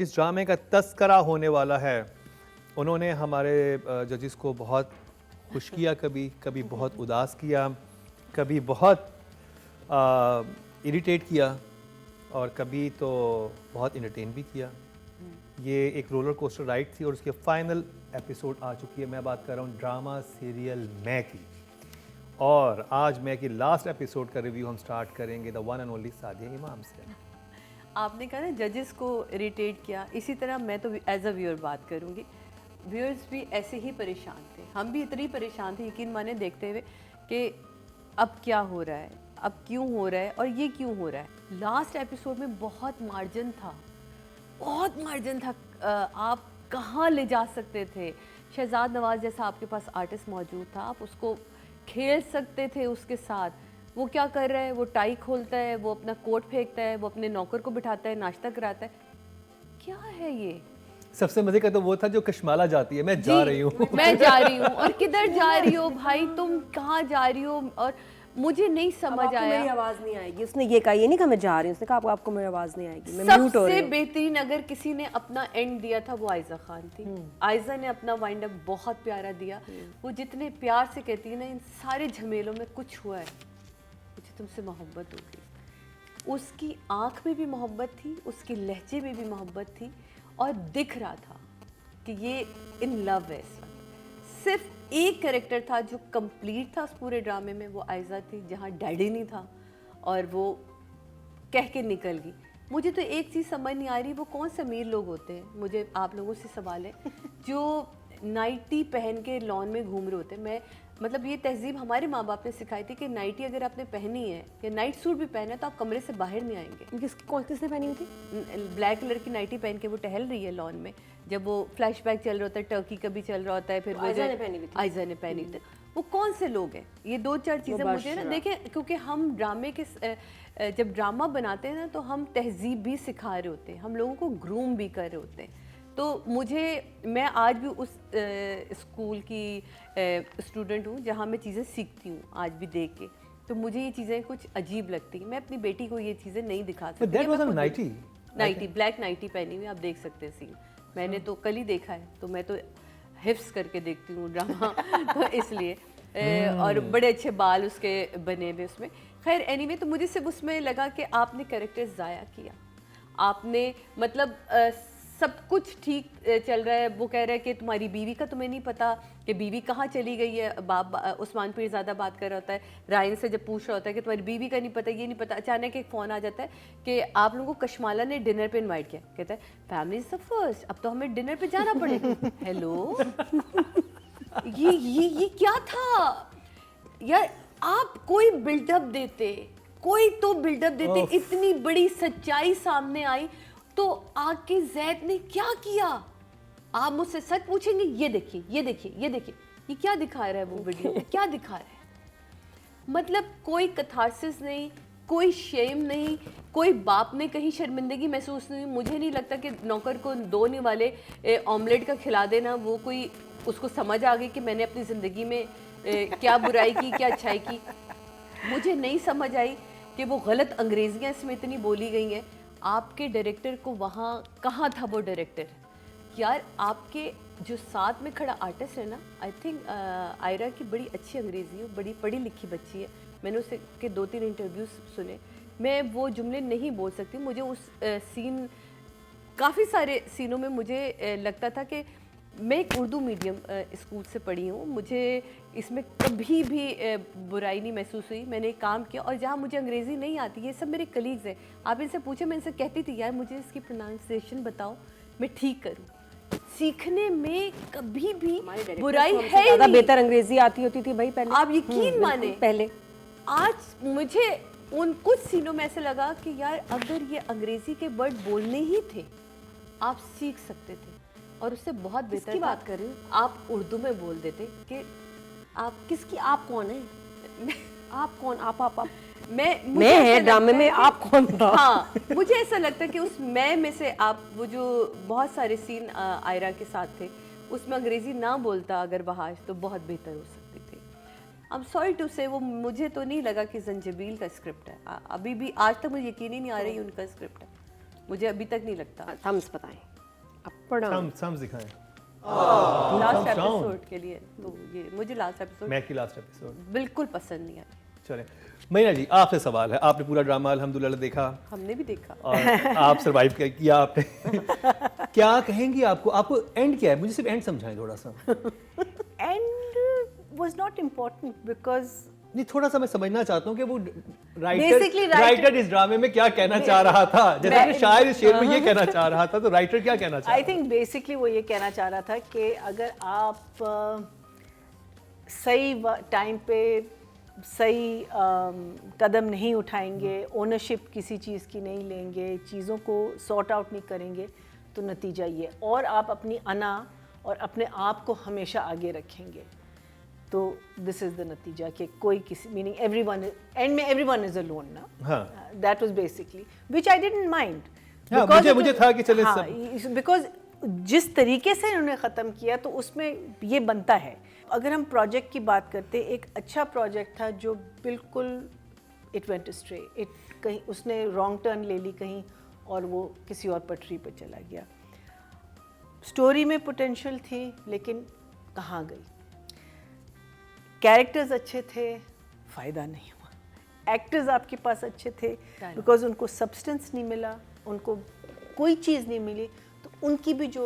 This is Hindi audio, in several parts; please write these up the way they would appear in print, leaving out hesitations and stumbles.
जिस ड्रामे का तस्करा होने वाला है उन्होंने हमारे जजेस को बहुत खुश किया, कभी कभी बहुत उदास किया, कभी बहुत इरिटेट किया और कभी तो बहुत इंटरटेन भी किया। ये एक रोलर कोस्टर राइड थी और उसके फाइनल एपिसोड आ चुकी है। मैं बात कर रहा हूँ ड्रामा सीरियल मैं की, और आज मैं की लास्ट एपिसोड का रिव्यू हम स्टार्ट करेंगे the one and only Sadia इमाम से। आपने कहा ना जजेस को इरिटेट किया, इसी तरह मैं तो एज अ व्यूअर बात करूँगी। व्यूअर्स भी ऐसे ही परेशान थे, हम भी इतनी परेशान थे यकीन माने देखते हुए कि अब क्या हो रहा है, अब क्यों हो रहा है और ये क्यों हो रहा है। लास्ट एपिसोड में बहुत मार्जिन था, बहुत मार्जिन था। आप कहाँ ले जा सकते थे। शहजाद नवाज जैसा आपके पास आर्टिस्ट मौजूद था, आप उसको खेल सकते थे उसके साथ। वो क्या कर रहा है, वो टाई खोलता है, वो अपना कोट फेंकता है, वो अपने नौकर को बिठाता है, नाश्ता कराता है। क्या है ये? सबसे मजे का तो वो था जो कश्माला जाती है, मैं जा रही हूँ मैं जा रही हूँ, और किधर जा रही हो भाई, तुम कहाँ जा रही हो? और मुझे नहीं समझ आया। मेरी आवाज नहीं आएगी, उसने ये कहा, ये नहीं कहा मैं जा रही हूँ, उसने कहा आपको मेरी आवाज नहीं आएगी, मैं म्यूट हो रही हूँ। सबसे बेहतरीन अगर किसी ने अपना एंड दिया था वो आयजा खान थी। आयजा ने अपना वाइंड अप बहुत प्यारा दिया। वो जितने प्यार से कहती है ना, इन सारे झमेलों में कुछ हुआ है, मुझे तुमसे मोहब्बत हो गई। उसकी आंख में भी मोहब्बत थी, उसके लहजे में भी मोहब्बत थी, और दिख रहा था कि ये इन लव है। इस वक्त सिर्फ एक कैरेक्टर था जो कंप्लीट था उस पूरे ड्रामे में, वो आयजा थी, जहाँ डैडी नहीं था और वो कह के निकल गई। मुझे तो एक चीज़ समझ नहीं आ रही, वो कौन से अमीर लोग होते हैं, मुझे आप लोगों से सवाल है, जो नाइटी पहन के लॉन में घूम रहे होते हैं। मैं मतलब ये तहजीब हमारे माँ बाप ने सिखाई थी कि नाइटी अगर आपने पहनी है या नाइट सूट भी पहना है तो आप कमरे से बाहर नहीं आएंगे। किसने पहनी हुई थी? ब्लैक कलर की नाइटी पहन के वो टहल रही है लॉन में, जब वो फ्लैशबैक चल रहा होता है, टर्की का भी चल रहा होता है, फिर वो आयजा ने पहनी हुई थी। आयजा ने पहनी थी। वो कौन से लोग हैं? ये दो चार चीज़ें मुझे ना देखें, क्योंकि हम ड्रामे के जब ड्रामा बनाते हैं ना तो हम तहजीब भी सिखा रहे होते हैं, हम लोगों को ग्रूम भी कर रहे होते हैं। तो मुझे, मैं आज भी उस स्कूल की स्टूडेंट हूँ जहाँ मैं चीज़ें सीखती हूँ आज भी देख के, तो मुझे ये चीज़ें कुछ अजीब लगती हैं। मैं अपनी बेटी को ये चीज़ें नहीं दिखा सकती। नाइटी, ब्लैक नाइटी पहनी हुई, आप देख सकते हैं सीन। मैंने तो कल ही देखा है, तो मैं तो हिफ्स करके देखती हूँ ड्रामा तो इसलिए और बड़े अच्छे बाल उसके बने हुए उसमें। खैर एनीवे, तो मुझे सिर्फ उसमें लगा कि आपने कैरेक्टर ज़ाया किया। आपने मतलब सब कुछ ठीक चल रहा है, वो कह रहा है कि तुम्हारी बीवी का तुम्हें नहीं पता कि बीवी कहाँ चली गई है। बाप उस्मान पीरज़ादा बात कर रहा होता है, रायन से जब पूछ रहा होता है कि तुम्हारी बीवी का नहीं पता, ये नहीं पता। अचानक एक फ़ोन आ जाता है कि आप लोगों को कश्माला ने डिनर पे इनवाइट किया। कहता है फैमिली इज़ द फर्स्ट, अब तो हमें डिनर पे जाना पड़ेगा। हेलो, ये क्या था यार? आप कोई बिल्डअप देते, कोई तो बिल्डअप देते, इतनी बड़ी सच्चाई सामने आई तो आके ज़ैद ने क्या किया? आप मुझसे सच पूछेंगे, ये देखिए, ये देखिए, ये देखिए, ये क्या दिखा रहा है वो वीडियो में, क्या दिखा रहा है? मतलब कोई कथारसिस नहीं, कोई शेम नहीं, कोई बाप ने कहीं शर्मिंदगी महसूस नहीं। मुझे नहीं लगता कि नौकर को दो निवाले ऑमलेट का खिला देना वो कोई उसको समझ आ गई कि मैंने अपनी ज़िंदगी में क्या बुराई की, क्या अच्छाई की। मुझे नहीं समझ आई कि वो गलत अंग्रेजियाँ इसमें इतनी बोली गई हैं। आपके डायरेक्टर को वहाँ कहाँ था वो डायरेक्टर यार? आपके जो साथ में खड़ा आर्टिस्ट है ना, आई थिंक आयरा की बड़ी अच्छी अंग्रेज़ी है, बड़ी पढ़ी लिखी बच्ची है। मैंने उससे के 2-3 इंटरव्यूज़ सुने, मैं वो जुमले नहीं बोल सकती। मुझे उस सीन, काफ़ी सारे सीनों में मुझे लगता था कि मैं एक उर्दू मीडियम स्कूल से पढ़ी हूँ, मुझे इसमें कभी भी बुराई नहीं महसूस हुई। मैंने काम किया, और जहाँ मुझे अंग्रेज़ी नहीं आती, ये सब मेरे कलीग्स हैं, आप इनसे पूछे, मैं इनसे कहती थी यार मुझे इसकी प्रोनाउंसिएशन बताओ, मैं ठीक करूँ। सीखने में कभी भी बुराई है ही नहीं। बेहतर अंग्रेजी आती होती थी भाई पहले, आप यकीन माने पहले। आज मुझे उन कुछ सीनों में ऐसे लगा कि यार अगर ये अंग्रेजी के वर्ड बोलने ही थे, आप सीख सकते थे, और उससे बहुत बेहतर बात कर रही हूँ, आप उर्दू में बोल देते कि आप किसकी, आप कौन है? आप कौन? आप मैं है ड्रामे में, आप कौन था? हाँ, मुझे ऐसा लगता है कि उस मैं में से आप, वो जो बहुत सारे सीन आयरा के साथ थे, उसमें अंग्रेजी ना बोलता अगर बहाश, तो बहुत बेहतर हो सकती थी। आई एम सॉरी टू से, वो मुझे तो नहीं लगा कि जंजीबील का स्क्रिप्ट है। अभी भी आज तक मुझे यकीन ही नहीं आ रही उनका स्क्रिप्ट है, मुझे अभी तक नहीं लगता। थम्स बताएं। पढ़ा थम्स दिखाएं लास्ट thumbs down. एपिसोड के लिए तो ये मुझे लास्ट एपिसोड मैं की लास्ट एपिसोड। बिल्कुल पसंद नहीं आई। चले महीना जी, आपसे सवाल है, आपने पूरा ड्रामा अल्हम्दुलिल्लाह देखा हमने भी देखा। और आप सरवाइव किया आपने क्या कहेंगी, आपको एंड क्या है, मुझे सिर्फ एंड समझाएं थोड़ा सा। And was not important because नहीं, थोड़ा सा मैं समझना चाहता हूँ कि वो Basically, राइटर इस ड्रामे में क्या कहना चाह रहा था, जैसे कि शायर इस शेर में ये कहना चाह रहा था, तो राइटर क्या कहना चाह आई रहा थिंक बेसिकली वो ये कहना चाह रहा था कि अगर आप सही टाइम पे सही कदम नहीं उठाएंगे, ओनरशिप किसी चीज़ की नहीं लेंगे, चीज़ों को सॉर्ट आउट नहीं करेंगे, तो नतीजा ये, और आप अपनी अना और अपने आप को हमेशा आगे रखेंगे, तो दिस इज़ द नतीजा कि कोई किसी मीनिंग एवरीवन एंड में एवरीवन इज़ अलोन ना। हाँ। That was basically which I didn't mind. हाँ, मुझे था कि चले बिकॉज जिस तरीके से इन्होंने ख़त्म किया तो उसमें ये बनता है। अगर हम प्रोजेक्ट की बात करते, एक अच्छा प्रोजेक्ट था जो बिल्कुल इट वेंट स्ट्रे, इट कहीं उसने रॉन्ग टर्न ले ली कहीं और वो किसी और पटरी पर चला गया। स्टोरी में पोटेंशियल थी लेकिन कहाँ गई, कैरेक्टर्स अच्छे थे, फ़ायदा नहीं हुआ, एक्टर्स आपके पास अच्छे थे बिकॉज उनको सब्सटेंस नहीं मिला, उनको कोई चीज़ नहीं मिली, तो उनकी भी जो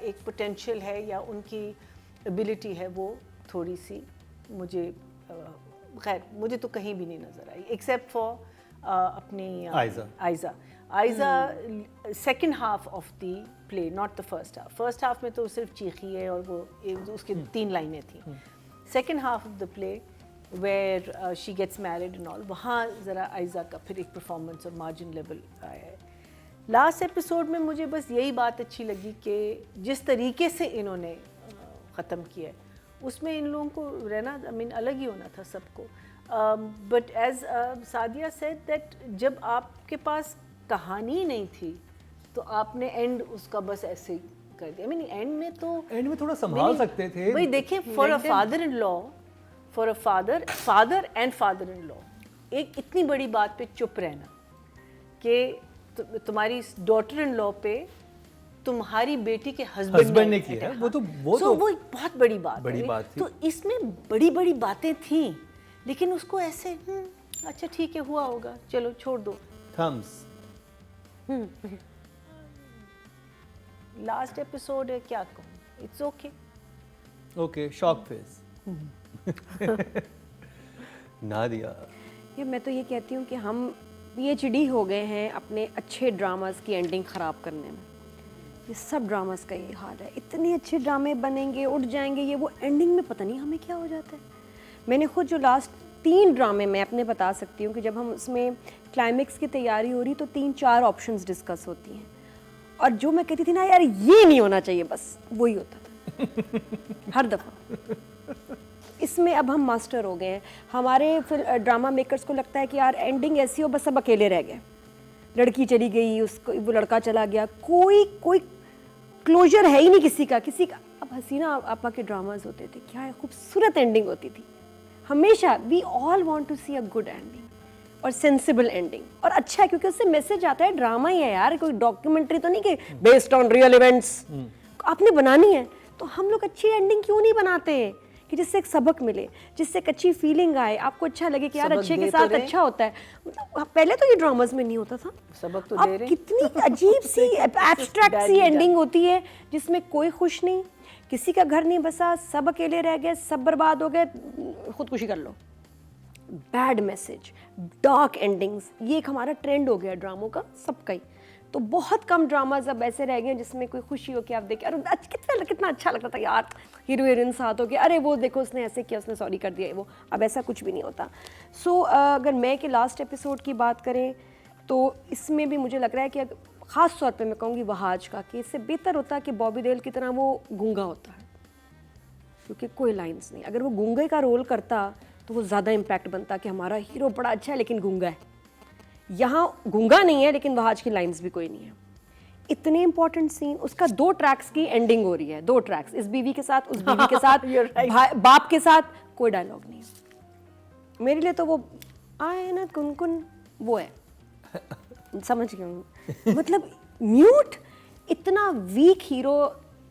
एक पोटेंशियल है या उनकी एबिलिटी है वो थोड़ी सी मुझे खैर मुझे तो कहीं भी नहीं नज़र आई एक्सेप्ट फॉर अपनी Aiza second half of the play, not the first half. First half में तो सिर्फ चीखी है और वो उसकी 3 लाइनें थी। Second half of the play where she gets married and all, वहाँ ज़रा आयज़ा का फिर एक परफॉर्मेंस और मार्जिन लेवल आया है। लास्ट एपिसोड में मुझे बस यही बात अच्छी लगी कि जिस तरीके से इन्होंने ख़त्म किया है उसमें इन लोगों को रहना आई मीन अलग ही होना था सबको। But as Sadia said that जब आपके पास कहानी नहीं थी तो आपने एंड उसका बस ऐसे ही कर दिया। आई मीन एंड में थोड़ा संभाल सकते थे भाई। देखिए for a father in law, for a father and father in law, एक इतनी बड़ी बात पे चुप रहना कि तुम्हारी डॉटर इन लॉ पे तुम्हारी बेटी के हस्बैंड ने किया, वो तो बहुत बड़ी बात थी। तो इसमें बड़ी बड़ी बातें थी लेकिन उसको ऐसे अच्छा ठीक है हुआ होगा चलो छोड़ दो। थम्स लास्ट एपिसोड है क्या कहूँ, it's okay shock face. Nadia, ये मैं तो ये कहती हूँ कि हम PhD हो गए हैं अपने अच्छे ड्रामास की एंडिंग ख़राब करने में। ये सब ड्रामास का ये हाल है, इतने अच्छे ड्रामे बनेंगे उठ जाएंगे, ये वो एंडिंग में पता नहीं हमें क्या हो जाता है। मैंने खुद जो लास्ट 3 ड्रामे मैं अपने बता सकती हूँ कि जब हम उसमें क्लाइमेक्स की तैयारी हो रही तो 3-4 ऑप्शंस डिस्कस होती हैं, और जो मैं कहती थी ना यार ये नहीं होना चाहिए, बस वही होता था हर दफ़ा। इसमें अब हम मास्टर हो गए हैं। हमारे फिर ड्रामा मेकर्स को लगता है कि यार एंडिंग ऐसी हो बस सब अकेले रह गए, लड़की चली गई, उसको वो लड़का चला गया, कोई क्लोजर है ही नहीं किसी का। अब हसीना आपा के ड्रामाज होते थे, क्या खूबसूरत एंडिंग होती थी हमेशा। We all want to see a good ending और सेंसिबल एंडिंग, और अच्छा है क्योंकि उससे मैसेज आता है। ड्रामा ही है यार, कोई डॉक्यूमेंट्री तो नहीं कि बेस्ड ऑन रियल इवेंट्स आपने बनानी है। तो हम लोग अच्छी एंडिंग क्यों नहीं बनाते कि जिससे एक सबक मिले, जिससे एक अच्छी फीलिंग आए, आपको अच्छा लगे कि यार अच्छे के साथ अच्छा होता है। पहले तो ये ड्रामास में नहीं होता था, सबक तो अब कितनी अजीब सी एब्स्ट्रैक्ट सी एंडिंग होती है जिसमें कोई खुश नहीं, किसी का घर नहीं बसा, सब अकेले रह गए, सब बर्बाद हो गए, खुदकुशी कर लो। बैड मैसेज, डार्क एंडिंग्स, ये एक हमारा ट्रेंड हो गया ड्रामों का, सबका ही। तो बहुत कम ड्रामाज अब ऐसे रह गए जिसमें कोई खुशी हो कि आप देखें अरे कितना अच्छा लगता था यार, हीरो हीरोइन साथ हो के, अरे वो देखो उसने ऐसे किया, उसने सॉरी कर दिया, वो अब ऐसा कुछ भी नहीं होता। सो अगर मैं के लास्ट एपिसोड की बात करें तो इसमें भी मुझे लग रहा है कि ख़ास तौर पे मैं कहूँगी वहाज का, कि इससे बेहतर होता कि बॉबी देओल की तरह वो गूंगा होता है, क्योंकि कोई लाइन्स नहीं। अगर वो गूंगे का रोल करता तो वो ज़्यादा इम्पैक्ट बनता कि हमारा हीरो बड़ा अच्छा है लेकिन गूंगा है। यहाँ गूंगा नहीं है लेकिन वहाज की लाइन्स भी कोई नहीं है। इतने इंपॉर्टेंट सीन, उसका 2 ट्रैक्स की एंडिंग हो रही है, 2 ट्रैक्स, इस बीवी के साथ, उस बीवी के साथ, बाप के साथ, कोई डायलॉग नहीं है। मेरे लिए तो वो आए ना कुन वो है, समझ गए मतलब म्यूट। इतना वीक हीरो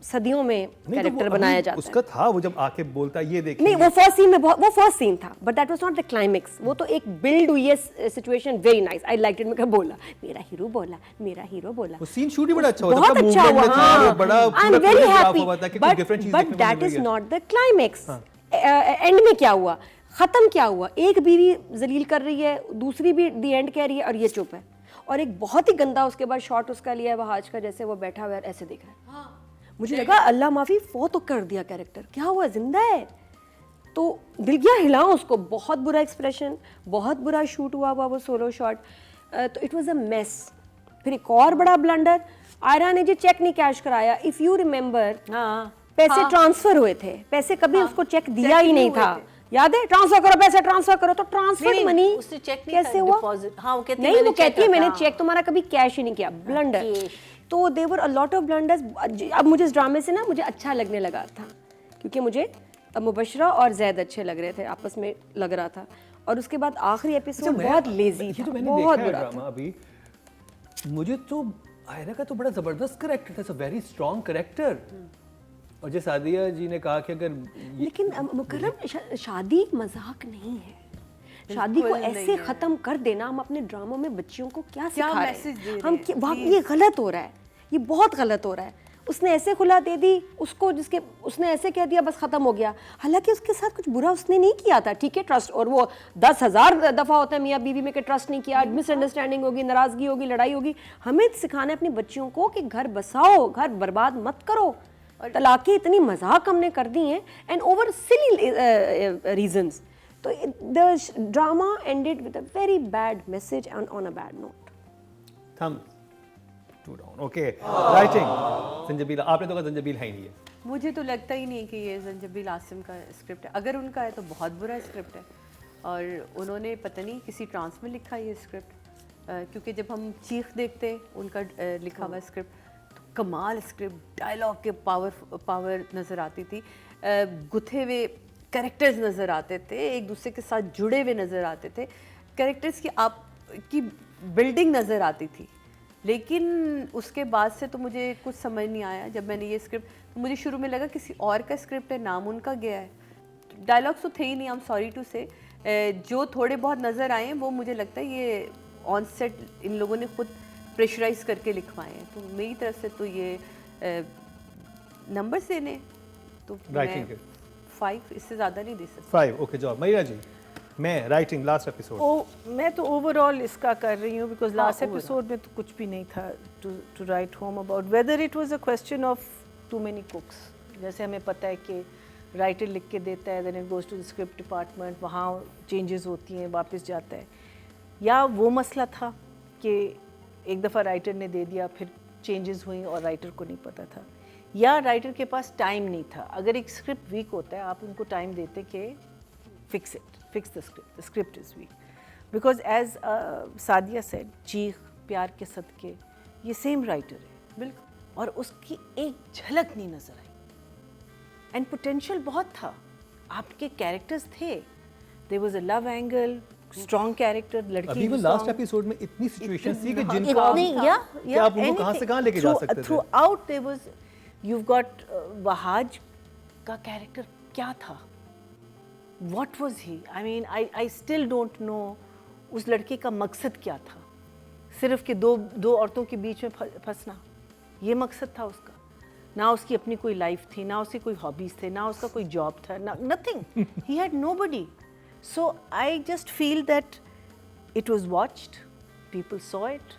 सदियों में कैरेक्टर बनाया जाता है। उसका था वो जब आके बोलता ये देखिए नहीं, वो फर्स्ट सीन में वो फर्स्ट सीन था, but that was not the climax. वो तो एक बिल्ड हुई है situation, very nice, I liked it. मैं बोला मेरा हीरो बोला वो सीन शूट ही बड़ा अच्छा होता बहुत था, अच्छा movement हुआ, में था, वो बड़ा आई एम पूरा वेरी choreograph हैप्पी, हुआ था कि कुछ different चीज़ बट देखने को दैट मिल इज रही है। Not the climax. एंड में क्या हुआ, खत्म क्या हुआ, एक बीवी जलील कर रही है, दूसरी भी दी एंड कह रही है, और ये चुप है। और एक बहुत ही गंदा उसके बाद शॉट उसका लिया है वहाज का, जैसे वो बैठा हुआ है ऐसे दिख रहा है। मुझे लगा अल्लाह माफी, फौत तो कर दिया कैरेक्टर, क्या हुआ, जिंदा है? तो दिल गया हिला उसको। बहुत बुरा एक्सप्रेशन, बहुत बुरा शूट हुआ वो सोलो शॉट। तो इट वाज अ मेस। फिर एक और बड़ा ब्लंडर, आयरा ने जी चेक नहीं कैश कराया। इफ यू रिमेंबर, पैसे ट्रांसफर हुए थे, पैसे कभी उसको चेक दिया ही नहीं था, याद है? ट्रांसफर करो, पैसे ट्रांसफर करो। तो ट्रांसफर मनी उससे चेक कैसे हुआ? हाँ, वो कहती नहीं, वो कहती है मैंने चेक तुम्हारा कभी कैश ही नहीं किया। ब्लंडर। तो देवर अ लॉट ऑफ ब्लंडर्स। अब मुझे इस ड्रामे से ना मुझे अच्छा लगने लगा था, क्योंकि मुझे मुबशरा और जैद अच्छे लग रहे थे, आपस में लग रहा था। और उसके बाद आखिरी एपिसोड बहुत लेजी था, बहुत बुरा था। अभी मुझे तो आयरा का तो बड़ा जबरदस्त कैरेक्टर था, वेरी स्ट्रॉन्ग कैरेक्टर। और जैसे सादिया जी ने कहा कि अगर लेकिन मुकर्रम, शादी मजाक नहीं है। शादी को ऐसे खत्म कर देना, हम अपने ड्रामों में बच्चियों को क्या सिखा रहे हैं? हम ये गलत हो रहा है, ये बहुत गलत हो रहा है। उसने ऐसे खुला दे दी उसको, जिसके उसने ऐसे कह दिया बस खत्म हो गया। हालांकि उसके साथ कुछ बुरा उसने नहीं किया था, ठीक है, ट्रस्ट। और वो 10,000 दफा होता है मियाँ बीवी में कि ट्रस्ट नहीं किया, मिसअंडरस्टैंडिंग होगी, नाराजगी होगी, लड़ाई होगी। हमें सिखाना है अपनी बच्चियों को कि घर बसाओ, घर बर्बाद मत करो। तलाक़ें इतनी मजाक हमने कर दी हैं, एंड ओवर सिली रीजंस। तो the drama ended with a very bad message on a bad note. Thumbs to down. Okay, writing संजबील, आपने तो कहा संजबील है ही नहीं है। मुझे तो लगता ही नहीं कि ये संजबील आसिम का स्क्रिप्ट है। अगर उनका है तो बहुत बुरा स्क्रिप्ट है, और उन्होंने पता नहीं किसी ट्रांस में लिखा ये स्क्रिप्ट, क्योंकि जब हम चीख देखते उनका लिखा हुआ स्क्रिप्ट, तो कमाल स्क्रिप्ट, डायलॉग के पावर नज़र आती थी, गुथे हुए कैरेक्टर्स नज़र आते थे, एक दूसरे के साथ जुड़े हुए नज़र आते थे, कैरेक्टर्स की बिल्डिंग नज़र आती थी। लेकिन उसके बाद से तो मुझे कुछ समझ नहीं आया। जब मैंने ये स्क्रिप्ट, तो मुझे शुरू में लगा किसी और का स्क्रिप्ट है, नाम उनका गया है। डायलॉग्स तो थे ही नहीं, आई एम सॉरी टू से। जो थोड़े बहुत नज़र आए वो मुझे लगता है ये ऑन सेट इन लोगों ने खुद प्रेशराइज करके लिखवाए हैं। तो मेरी तरफ से तो ये नंबर देने तो राइटिंग के 5, इससे ज़्यादा नहीं दे सकती। 5। ओके जॉब मईरा जी, मैं राइटिंग लास्ट एपिसोड। मैं तो ओवरऑल इसका कर रही हूँ, बिकॉज लास्ट एपिसोड में तो कुछ भी नहीं था to write home about, whether it was a question of too many cooks. जैसे हमें पता है कि राइटर लिख के देता है, then it goes to the script department, वहाँ चेंजेस होती हैं, वापस जाता है। या वो मसला था कि एक दफ़ा राइटर ने दे दिया, फिर चेंजेस हुई और राइटर को नहीं पता था, या राइटर के पास टाइम नहीं था। अगर एक स्क्रिप्ट वीक होता है, आप उनको टाइम देते कि fix the script is weak. Because as Sadia said, Cheekh प्यार के सदके, ये सेम राइटर है बिल्कुल, और उसकी एक झलक नहीं नज़र आई। एंड पोटेंशियल बहुत था, आपके कैरेक्टर्स थे, there was a love angle, strong character, लड़की अभी वो लास्ट एपिसोड में इतनी सिचुएशंस थी कि जिनको या आप उनको कहां से कहां लेके जा सकते थे। Throughout there was, you've got Wahaj का कैरेक्टर क्या था, what was he? I mean, I still don't know उस लड़के का मकसद क्या था। सिर्फ कि दो औरतों के बीच में फंसना, ये मकसद था उसका। ना उसकी अपनी कोई लाइफ थी, ना उसके कोई हॉबीज थे, ना उसका कोई जॉब था, ना nothing. He had nobody. So I just feel that it was watched, people saw it,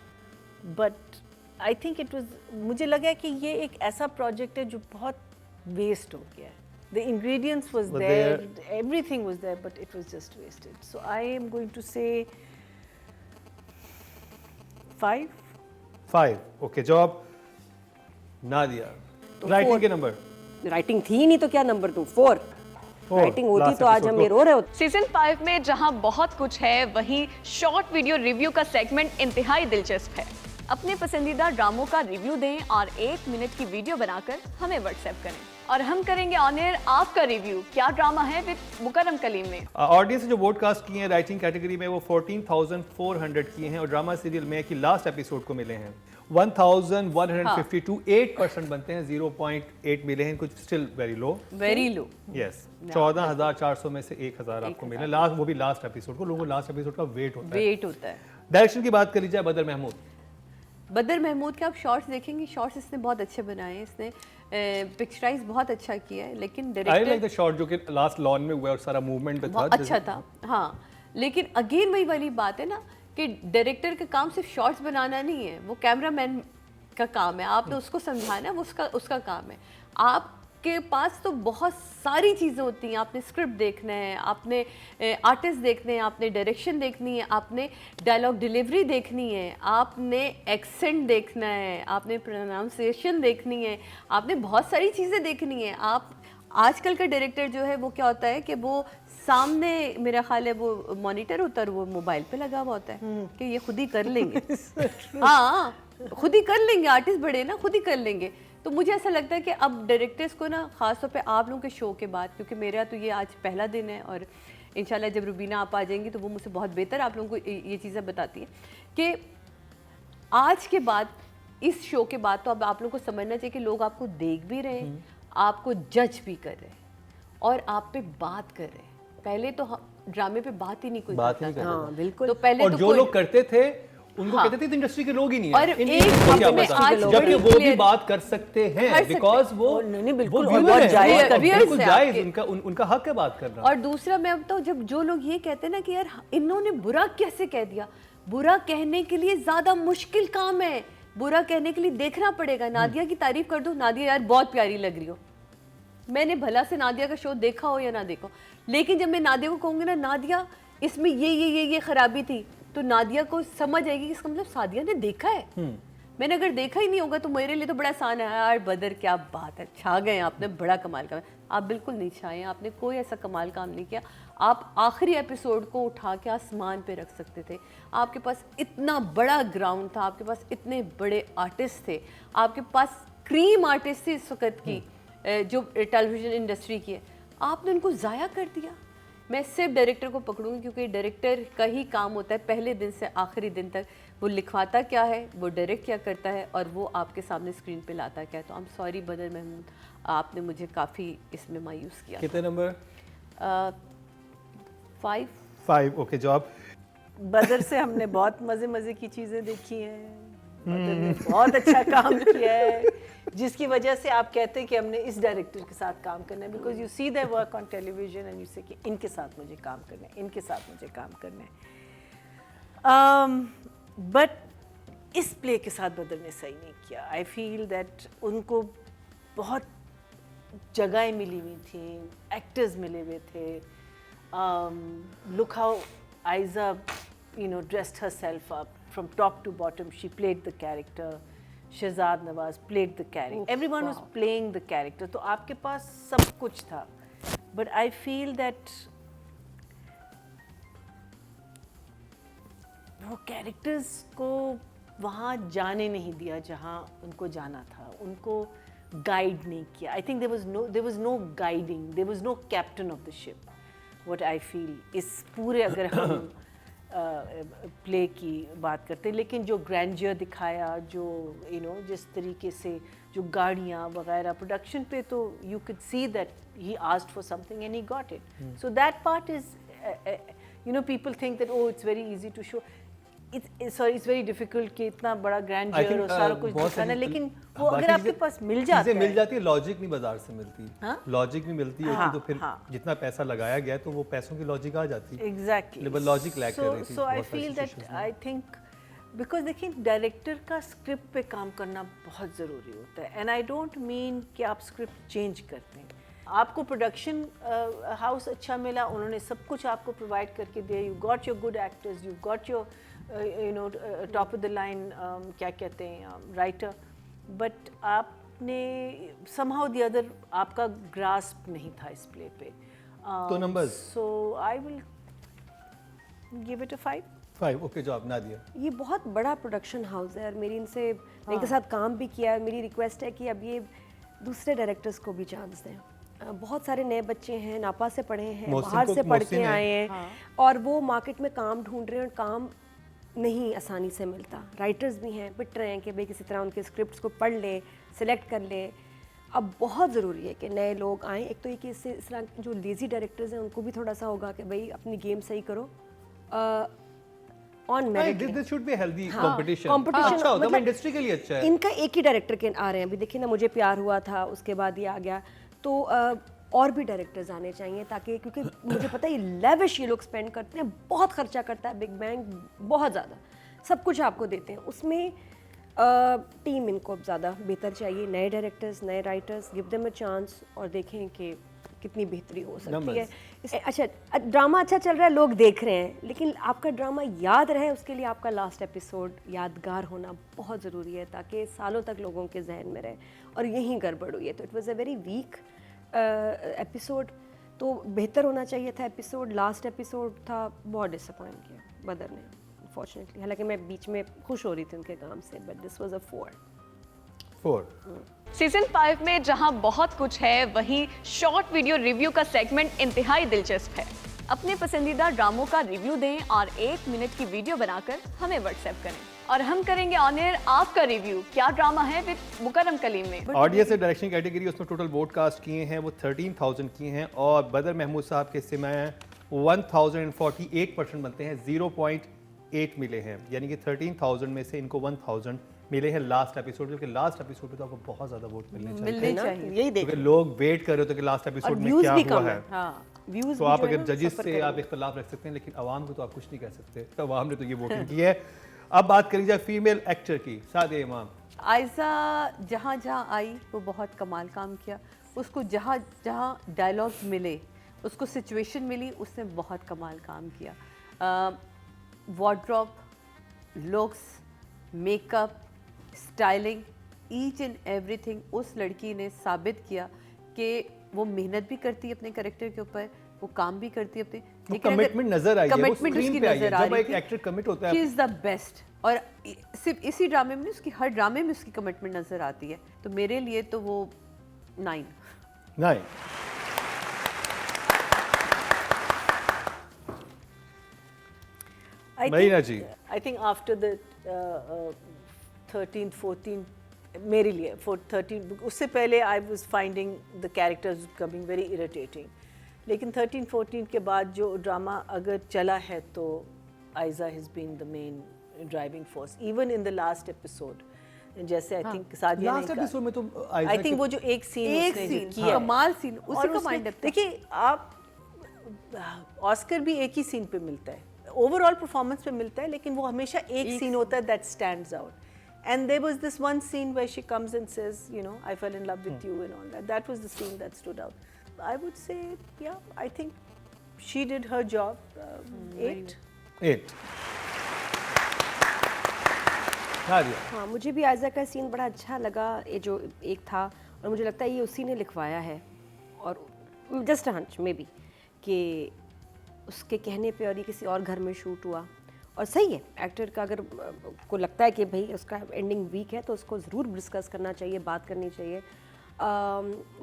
but I think it was, मुझे लगा कि ये एक ऐसा प्रोजेक्ट है जो बहुत वेस्ट हो गया है। The ingredients was there, everything was there, but it was just wasted. So I am going to say 5. 5। Okay job Nadia, writing के नंबर। राइटिंग थी नहीं तो क्या नंबर दूं? 4। राइटिंग होती तो आज हम ये रो रहे होते। सीजन 5 में जहां बहुत कुछ है, वहीं शॉर्ट वीडियो रिव्यू का सेगमेंट इंतहाई दिलचस्प है। अपने पसंदीदा ड्रामों का रिव्यू दें और 1 मिनट की वीडियो बनाकर हमें व्हाट्सएप करें। और हम करेंगे ऑन एयर आपका रिव्यू। क्या ड्रामा है विद मुकर्रम कलीम में। ऑडियंस जो वोट कास्ट किए हैं राइटिंग कैटेगरी में वो 14,400 किए हैं और ड्रामा सीरियल में की लास्ट एपिसोड को मिले हैं 1,152, 8% बनते हैं, 0.8 मिले हैं, कुछ still very low. Very low. Yes 14,400 में से 1,000 आपको मिले लास्ट, वो भी लास्ट एपिसोड को। लोगों को लास्ट एपिसोड का वेट होता है। वेट होता है। डायरेक्शन की बात करी जाए बदर महमूद। बदर महमूद के आप शॉर्ट्स देखेंगे, शॉर्ट्स इसने बहुत अच्छे बनाए हैं, इसने पिक्चराइज बहुत अच्छा किया है, लेकिन आई डायरेक्टर लाइक द शॉट जो कि लास्ट लॉन में हुआ और सारा मूवमेंट पे था, अच्छा था। हाँ, लेकिन अगेन वही वाली बात है ना कि डायरेक्टर का काम सिर्फ शॉट्स बनाना नहीं है, वो कैमरामैन का काम है। आपने उसको समझाना, वो उसका काम है। आपके पास तो बहुत सारी चीज़ें होती हैं, आपने स्क्रिप्ट देखना है, आपने आर्टिस्ट देखने हैं, आपने डायरेक्शन देखनी है, आपने डायलॉग डिलीवरी देखनी है, आपने एक्सेंट देखना है, आपने प्रोनाउंसिएशन देखनी है, आपने बहुत सारी चीज़ें देखनी है। आप आजकल का डायरेक्टर जो है वो क्या होता है कि वो सामने मेरा ख्याल है वो मॉनिटर होता है और वो मोबाइल पे लगा हुआ होता है कि ये खुद ही कर लेंगे। हाँ, खुद ही कर लेंगे, आर्टिस्ट बड़े ना, खुद ही कर लेंगे। तो मुझे ऐसा लगता है कि अब डायरेक्टर्स को ना, ख़ासतौर पे आप लोगों के शो के बाद, क्योंकि मेरा तो ये आज पहला दिन है और इंशाल्लाह जब रुबीना आप आ जाएंगी तो वो मुझसे बहुत बेहतर आप लोगों को ये चीज़ें बताती हैं कि आज के बाद, इस शो के बाद तो अब आप लोगों को समझना चाहिए कि लोग आपको देख भी रहे हैं, आपको जज भी कर रहे हैं और आप पे बात कर रहे हैं। पहले तो ड्रामे पे बात ही नहीं कोई बात करता नहीं था। करता हाँ, बिल्कुल। तो पहले और तो जो कोई- लोग करते थे उनको हाँ। कहते थे इंडस्ट्री के लोग ही नहीं और है। एक इनको क्या हमें पता? आज जबकि बड़ी वो भी clear- बात कर सकते कर हैं सकते बिकॉज वो नहीं, बिल्कुल, वो और viewer बहुत है, जायज़ और viewers बिल्कुल है जायज़, आपके। उनका हक है बात करना। और दूसरा मैं अब तो जब जो लोग ये कहते हैं ना कि यार इन्होंने बुरा कैसे कह दिया, बुरा कहने के लिए ज्यादा मुश्किल काम है। बुरा कहने के लिए देखना पड़ेगा। नादिया की तारीफ कर दो, नादिया यार बहुत प्यारी लग रही हो, मैंने भला से नादिया का शो देखा हो या ना देखा हो, लेकिन जब मैं नादिया को कहूँगी ना नादिया इसमें ये खराबी थी, तो नादिया को समझ आएगी कि इसका मतलब सादिया ने देखा है। मैंने अगर देखा ही नहीं होगा तो मेरे लिए तो बड़ा आसान है। यार बदर क्या बात है, छा गए आपने, बड़ा कमाल काम है। आप बिल्कुल नहीं छाए, आपने कोई ऐसा कमाल काम नहीं किया। आप आखिरी एपिसोड को उठा के आसमान पे रख सकते थे। आपके पास इतना बड़ा ग्राउंड था, आपके पास इतने बड़े आर्टिस्ट थे, आपके पास क्रीम आर्टिस्ट थे इस वक्त की जो टेलीविज़न इंडस्ट्री की है, आपने उनको ज़ाया कर दिया। मैं सिर्फ डायरेक्टर को पकड़ूंगी क्योंकि डायरेक्टर का ही काम होता है पहले दिन से आखिरी दिन तक वो लिखवाता क्या है, वो डायरेक्ट क्या करता है और वो आपके सामने स्क्रीन पे लाता क्या है। तो आई एम सॉरी बदर महमूद, आपने मुझे काफ़ी इसमें मायूस किया। कितने नंबर? 5 ओके। जॉब बदर से हमने बहुत मज़े की चीज़ें देखी हैं। बदर ने बहुत अच्छा काम किया है, जिसकी वजह से आप कहते हैं कि हमने इस डायरेक्टर के साथ काम करना है, because you see their work on television and you say कि इनके साथ मुझे काम करना है, इनके साथ मुझे काम करना है। बट इस प्ले के साथ बदर ने सही नहीं किया। आई फील दैट उनको बहुत जगहें मिली हुई थी, एक्टर्स मिले हुए थे। Look how Aiza, dressed herself up from top to bottom. She played the character. Shehzad Nawaz played the character. Everyone was playing the character. तो आपके पास सब कुछ था. But I feel that वो characters को वहाँ जाने नहीं दिया जहाँ उनको जाना था. उनको guide नहीं किया. I think there was no guiding. There was no captain of the ship. What I feel इस पूरे अगर हम प्ले की बात करते हैं, लेकिन जो ग्रैंडियर दिखाया, जो जिस तरीके से जो गाड़ियाँ वगैरह प्रोडक्शन पे, तो you could see that he asked for something and he got it. So that part is people think that it's very easy to show, it's very difficult कि इतना बड़ा ग्रैंडियर और सारा कुछ दिखाना, लेकिन वो अगर आपके पास मिल जाता है, मिल जाती है, लॉजिक नहीं बाजार से मिलती, लॉजिक नहीं मिलती है हाँ, तो फिर जितना पैसा लगाया गया तो वो पैसों की लॉजिक आ जाती है. एग्जैक्टली. लॉजिक लैक कर रही थी. So I feel that I think because देखिए डायरेक्टर का स्क्रिप्ट पे काम करना बहुत ज़रूरी होता है. एंड आई डोंट मीन कि आप स्क्रिप्ट चेंज करते हैं. आपको प्रोडक्शन हाउस अच्छा मिला, उन्होंने सब कुछ आपको प्रोवाइड करके दिया. You got your good actors, you got your top of the line क्या कहते हैं राइटर, बट आपने समहाउ द अदर आपका ग्रास्प नहीं था इस प्ले पे. तो numbers, so I will give it a 5. Okay. Job ना दिया. ये बहुत बड़ा प्रोडक्शन हाउस है और मैंने इनके साथ काम भी किया है. मेरी रिक्वेस्ट है कि अब ये दूसरे डायरेक्टर्स को भी चांस दें। बहुत सारे नए बच्चे हैं, नापा से पढ़े हैं, मोहसिन बाहर को- से पढ़ मोहसिन के है। आए हैं और वो मार्केट में काम ढूंढ रहे हैं और काम नहीं आसानी से मिलता। राइटर्स भी हैं, पिट रहे हैं कि भाई किसी तरह उनके स्क्रिप्ट्स को पढ़ ले, सिलेक्ट कर ले। अब बहुत ज़रूरी है कि नए लोग आएँ। एक तो ये कि इससे इस तरह जो लेज़ी डायरेक्टर्स हैं उनको भी थोड़ा सा होगा कि भाई अपनी गेम सही करो on merit. This should be healthy competition. competition, अच्छा होता है, मतलब इंडस्ट्री के लिए अच्छा है। इनका एक ही डायरेक्टर के आ रहे हैं। अभी देखिए ना, मुझे प्यार हुआ था, उसके बाद ये आ गया, तो और भी डायरेक्टर्स आने चाहिए ताकि, क्योंकि मुझे पता है ये लेविश ये लोग स्पेंड करते हैं, बहुत खर्चा करता है बिग बैंग, बहुत ज़्यादा सब कुछ आपको देते हैं। उसमें टीम इनको ज़्यादा बेहतर चाहिए, नए डायरेक्टर्स, नए writers, give them a chance और देखें कि कितनी बेहतरी हो सकती है। अच्छा, ड्रामा अच्छा चल रहा है, लोग देख रहे हैं, लेकिन आपका ड्रामा याद रहे उसके लिए आपका लास्ट एपिसोड यादगार होना बहुत ज़रूरी है ताकि सालों तक लोगों के जहन में रहे। और यहीं गड़बड़ हुई है, तो it was a very weak episode. तो बेहतर होना चाहिए था एपिसोड, लास्ट एपिसोड था, बहुत डिसअपॉइंट किया बदर ने अनफॉर्चुनेटली। हालांकि मैं बीच में खुश हो रही थी उनके काम से, but this was a 4। Season 5 में जहां बहुत कुछ है, वहीं शॉर्ट वीडियो रिव्यू का सेगमेंट इंतहाई दिलचस्प है। अपने पसंदीदा ड्रामों का रिव्यू दें और 1 मिनट की वीडियो बनाकर हमें व्हाट्सएप करें और हम करेंगे ऑन एयर आपका रिव्यू। क्या ड्रामा है विद मुकरम कलीम में। ऑडियंस से डायरेक्शन कैटेगरी, उसमें टोटल वोट कास्ट किए हैं वो 13,000 किए हैं और बदर महमूद साहब के हिस्से में 1048% बनते हैं, 0.8 मिले हैं, यानी कि 13,000 में से इनको 1,000 मिले हैं लास्ट एपिसोड। क्योंकि लास्ट एपिसोड पे तो आपको बहुत ज्यादा वोट मिलने चाहिए, यही देख क्योंकि लोग वेट कर रहे होते कि लास्ट एपिसोड में व्यूज क्या भी हुआ कम है। है। हाँ, व्यूज तो आप अगर जजेस से आप इख्तलाफ रख सकते हैं, लेकिन आवाम को तो आप कुछ नहीं कह सकते। तो आवाम ने तो ये वोटिंग की है। अब बात करी जाए फीमेल एक्टर की, सादिया इमाम। आयज़ा जहाँ जहाँ आई वो बहुत कमाल काम किया। उसको जहाँ जहाँ डायलॉग्स मिले, उसको सिचुएशन मिली, उसने बहुत कमाल काम किया। Wardrobe, looks, makeup, styling, each and everything उस लड़की ने साबित किया कि वो मेहनत भी करती है अपने कैरेक्टर के ऊपर, वो काम भी करती है अपने। वो कमिटमेंट नजर आई है, वो कमिटमेंट स्क्रीन उसकी पे आई है। नजर आ जब रही एक थी। एक्टर कमिट होता शी है, इज़ द बेस्ट। और सिर्फ इसी ड्रामे में नहीं, उसकी हर ड्रामे में उसकी कमिटमेंट नजर आती है। तो मेरे लिए तो वो 9। नहीं Marina ji. I think after the 13th 14th मेरे लिए 13 उससे पहले I was finding the characters coming very irritating, लेकिन 13 14 के बाद जो ड्रामा अगर चला है तो Ayeza has been the main driving force even in the last episode. जैसे आई थिंक सादिया लास्ट ने एपिसोड में तो आई थिंक वो जो एक सीन एक उसने जो सीन किया कमाल सीन, उसी और का उसमें- माइंड अप। देखिए आप ऑस्कर भी एक ही सीन पे मिलता है, ओवरऑल परफॉर्मेंस पे मिलता है, लेकिन वो हमेशा एक सीन होता है that stands out. And there was this one scene where she comes and says, you know, I fell in love with you and all that. That was the scene that stood out. I would say, yeah, I think she did her job. 8. 8। Sadia. हाँ, मुझे भी आयज़ा का सीन बड़ा अच्छा लगा, ये जो एक था, और मुझे लगता है ये उसी ने लिखवाया है, और just a hunch may be कि उसके कहने पे और ये किसी और घर में शूट हुआ। और सही है, एक्टर का अगर को लगता है कि भाई उसका एंडिंग वीक है तो उसको ज़रूर डिस्कस करना चाहिए, बात करनी चाहिए।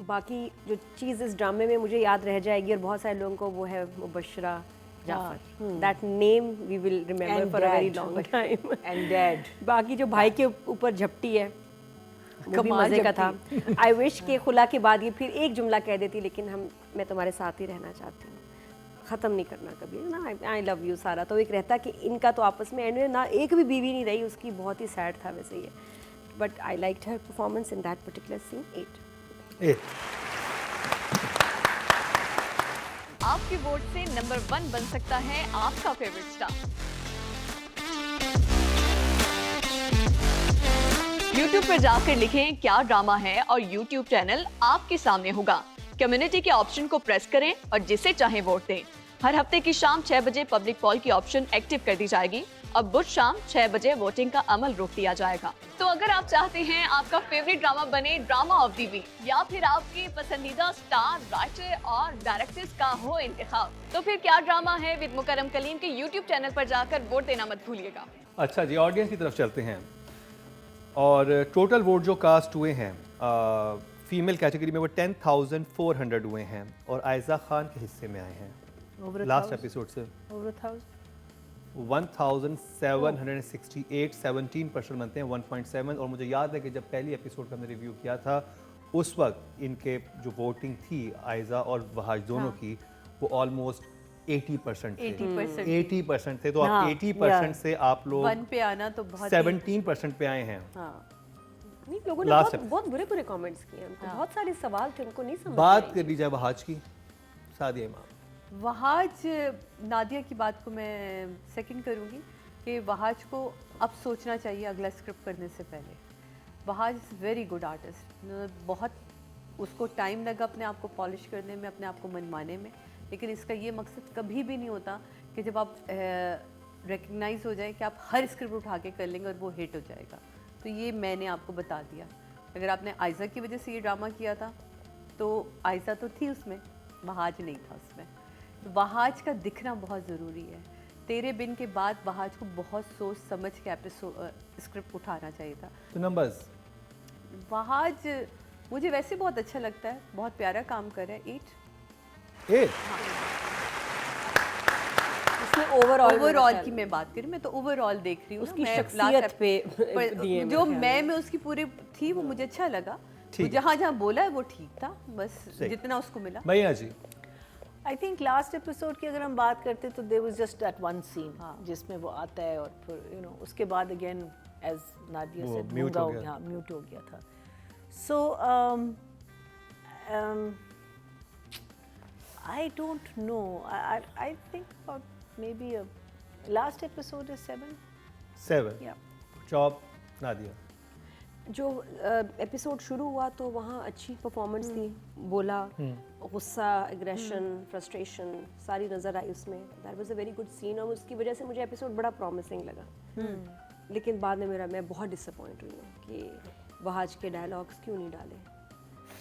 बाकी जो चीज़ इस ड्रामे में मुझे याद रह जाएगी और बहुत सारे लोगों को, वो है Mubashra Jafar. That name we will remember And for a very Dad. Long time. And Dad. बाकी जो भाई के ऊपर झपटी है वो भी मज़े का था। आई विश के खुला के बाद ये फिर एक जुमला कह देती, लेकिन मैं तुम्हारे साथ ही रहना चाहती हूँ, ख़त्म नहीं करना कभी ना, आई लव यू सारा। तो एक रहता कि इनका तो आपस में एंड में ना एक भी बीवी नहीं रही उसकी, बहुत ही सैड था वैसे ये। But I liked her performance in that particular scene. 8। आपके वोट से नंबर 1 बन सकता है आपका फेवरेट स्टार। YouTube पर जाकर लिखें क्या ड्रामा है और YouTube चैनल आपके सामने होगा। कम्युनिटी के ऑप्शन को प्रेस करें और जिसे चाहे वोट दें। हर हफ्ते की शाम 6 बजे पब्लिक पॉल की ऑप्शन एक्टिव कर दी जाएगी और बुध शाम 6 बजे वोटिंग का अमल रोक दिया जाएगा। तो अगर आप चाहते हैं आपका फेवरेट ड्रामा बने ड्रामा ऑफ द वीक या फिर आपके पसंदीदा स्टार, राइटर और डायरेक्टर्स का हो इंतखाब, तो फिर क्या ड्रामा है विद मुकरम कलीम के YouTube चैनल पर जाकर वोट देना मत भूलिएगा। अच्छा जी, ऑडियंस की तरफ चलते हैं और टोटल वोट जो कास्ट हुए हैं फीमेल कैटेगरी में वो 10,400 हुए हैं और आयजा खान के हिस्से में आए हैं Over a लास्ट 1,000? एपिसोड से Over 1,000? 1768, 17% बनते हैं 1.7। और मुझे याद है कि जब पहली एपिसोड का हमने रिव्यू किया था उस वक्त इनके जो वोटिंग थी आयजा और वहाज दोनों की वो ऑलमोस्ट 80% थे 80%। 80% थे। तो आप हाँ, 80% से आप लोग 1 पे आना तो बहुत ही- 17% पे आए हैं। हाँ नहीं, लोगों ने Last बहुत episode. बहुत बुरे बुरे कमेंट्स किए उनको, बहुत सारे सवाल थे, उनको नहीं समझ बात आई। कर ली जाए वहाज की, सादिया इमाम। वहाज नादिया की बात को मैं सेकंड करूंगी कि वहाज को अब सोचना चाहिए अगला स्क्रिप्ट करने से पहले। Wahaj is very good artist, बहुत उसको टाइम लगा अपने आप को पॉलिश करने में, अपने आप को मनवाने में, लेकिन इसका ये मकसद कभी भी नहीं होता कि जब आप रिकग्नाइज हो जाए कि आप हर स्क्रिप्ट उठा के कर लेंगे और वो हिट हो जाएगा। तो ये मैंने आपको बता दिया। अगर आपने आयजा की वजह से ये ड्रामा किया था तो आयजा तो थी उसमें, वहाज नहीं था उसमें। तो वहाज का दिखना बहुत ज़रूरी है। तेरे बिन के बाद वहाज को बहुत सोच समझ के एपिसोड स्क्रिप्ट उठाना चाहिए था। तो नंबर्स वहाज मुझे वैसे बहुत अच्छा लगता है, बहुत प्यारा काम कर रहा है। 8 इसमें ओवरऑल की मैं बात करूँ, मैं तो ओवरऑल देख रही हूँ उसकी मैं शख्सियत last पे पर दिए जो मेरे ख्याल मैं उसकी पूरी थी वो मुझे अच्छा लगा। वो ठीक। जहाँ जहाँ बोला है वो ठीक था, बस सही। जितना उसको मिला। भैया जी आई थिंक लास्ट एपिसोड की अगर हम बात करते तो there was just that one scene जिसमें वो आता है और फिर उसके बाद अगेन एज नादिया वो से mute हो गया। हाँ म्यूट हो गया था। So I don't know, I think about maybe last episode is 7. 7 Yeah. जॉब नादिया। जो एपिसोड शुरू हुआ तो वहाँ अच्छी परफॉर्मेंस थी, बोला, गुस्सा, एग्रेशन, फ्रस्ट्रेशन सारी नज़र आई उसमें। That was a very good scene और उसकी वजह से मुझे एपिसोड बड़ा प्रॉमिसिंग लगा। लेकिन बाद में मैं बहुत डिसअपॉइंट हुई हूँ कि वहाज के डायलॉग्स क्यों नहीं डाले।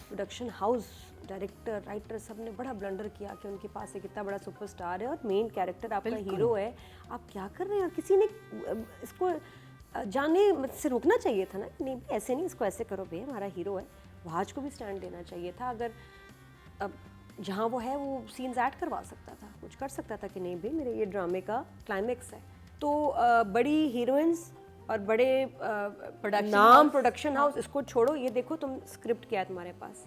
प्रोडक्शन हाउस, डायरेक्टर, राइटर सब ने बड़ा ब्लंडर किया कि उनके पास एक इतना बड़ा सुपरस्टार है और मेन कैरेक्टर आपका हीरो है, आप क्या कर रहे हैं। और किसी ने इसको जाने से रोकना चाहिए था ना, नहीं ऐसे नहीं, इसको ऐसे करो भैया, हमारा हीरो है। वहाज को भी स्टैंड देना चाहिए था। अगर अब जहाँ वो है वो सीन्स ऐड करवा सकता था, कुछ कर सकता था कि नहीं भाई मेरे ये ड्रामे का क्लाइमेक्स है। तो बड़ी हीरोइंस और बड़े प्रोडक्शन हाउस इसको छोड़ो, ये देखो तुम स्क्रिप्ट क्या है तुम्हारे पास,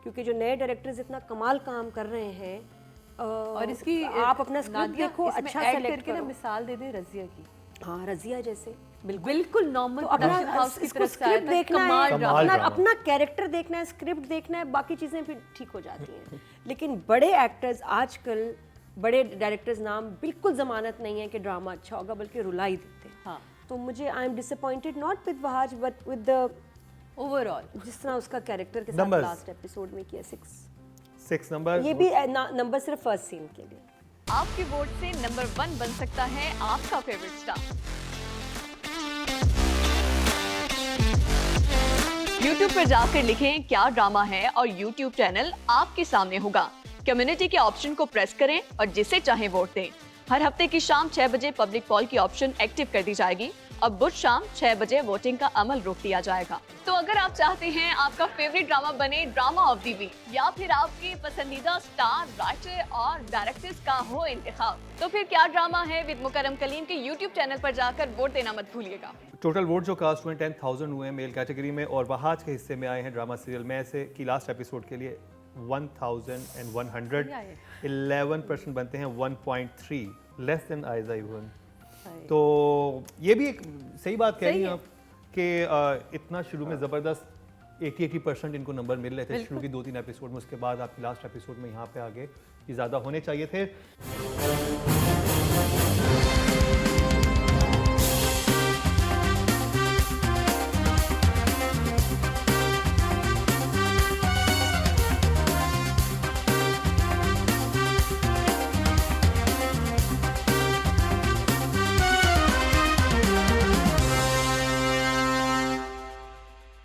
क्योंकि जो नए डायरेक्टर्स इतना कमाल काम कर रहे हैं और इसकी आप अपना स्क्रिप्ट नादिया, देखो, इसमें अच्छा add सेलेक्ट करके ना करो। मिसाल दे दे रजिया की, हाँ, रजिया जैसे बिल्कुल नॉर्मल तो अपना प्रोडक्शन हाउस की इसको तरफ से आया स्क्रिप्ट था, देखना है, कमाल ड्रामा। अपना ड्रामा। अपना कैरेक्टर देखना है, स्क्रिप्ट देखना है, बाकी चीज़ें फिर ठीक हो जाती हैं। लेकिन बड़े एक्टर्स आजकल, बड़े डायरेक्टर्स नाम बिल्कुल जमानत नहीं है कि ड्रामा अच्छा होगा, बल्कि रुला ही देते हैं। हाँ तो मुझे I am disappointed not with Wahaj but with the overall. जिस तरह उसका कैरेक्टर के साथ Numbers. लास्ट एपिसोड में किया 6 नंबर। ये भी नंबर सिर्फ फर्स्ट सीन के लिए। आपके वोट से नंबर 1 बन सकता है आपका फेवरेट स्टार। YouTube पर जाकर लिखें क्या ड्रामा है और YouTube चैनल आपके सामने होगा। कम्युनिटी के ऑप्शन को प्रेस करें और जिसे चाहें वोट दें। हर हफ्ते की शाम 6 बजे पब्लिक पॉल की ऑप्शन एक्टिव कर दी जाएगी और बुध शाम 6 बजे वोटिंग का अमल रोक दिया जाएगा। तो अगर आप चाहते हैं आपका फेवरेट ड्रामा बने ड्रामा ऑफ द वीक या फिर आपके पसंदीदा स्टार, राइटर और डायरेक्टर्स का हो इंतखाब, तो फिर क्या ड्रामा है विद मुकरम कलीम के YouTube चैनल पर जाकर वोट देना मत भूलिएगा। टोटल वोट जो कास्ट हुए 10,000 हुए हैं मेल कैटेगरी में और वहाज के हिस्से में आए हैं ड्रामा सीरियल में से की लास्ट एपिसोड के लिए 1,100, 11% बनते हैं 1.3, लेस देन आयजा इवन। तो ये भी एक सही बात कह रही हैं आप कि इतना शुरू में ज़बरदस्त 80% इनको नंबर मिल रहे थे शुरू की 2-3 एपिसोड में, उसके बाद आपकी लास्ट एपिसोड में यहाँ पे आगे ये ज़्यादा होने चाहिए थे।